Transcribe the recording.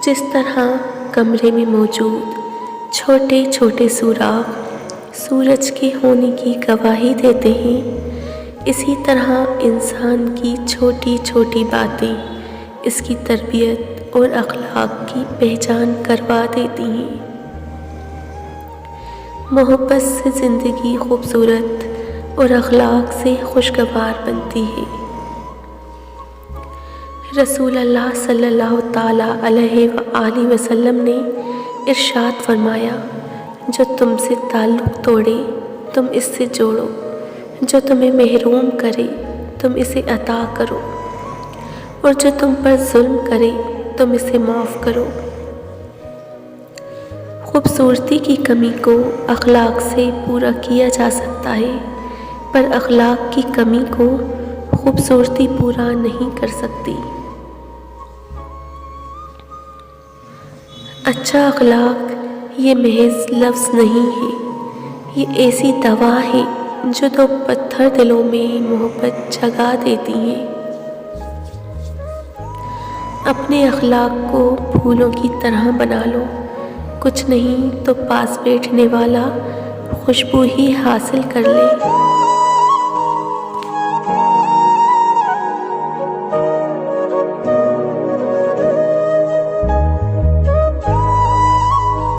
जिस तरह कमरे में मौजूद छोटे छोटे सुराख सूरज के होने की गवाही देते हैं, इसी तरह इंसान की छोटी छोटी बातें इसकी तरबियत और अखलाक की पहचान करवा देती हैं। मोहब्बत से ज़िंदगी खूबसूरत और अखलाक से खुशगवार बनती है। रसूल अल्लाह सल्लल्लाहु ताला अलैहि वसल्लम ने इरशाद फरमाया, जो तुमसे ताल्लुक़ तोड़े तुम इससे जोड़ो, जो तुम्हें महरूम करे तुम इसे अता करो, और जो तुम पर जुल्म करे तुम इसे माफ़ करो। खूबसूरती की कमी को अखलाक से पूरा किया जा सकता है, पर अखलाक की कमी को खूबसूरती पूरा नहीं कर सकती। अच्छा अखलाक ये महज लफ्ज़ नहीं है, ये ऐसी दवा है जो तो पत्थर दिलों में मोहब्बत जगा देती है। अपने अखलाक को फूलों की तरह बना लो, कुछ नहीं तो पास बैठने वाला खुशबू ही हासिल कर ले।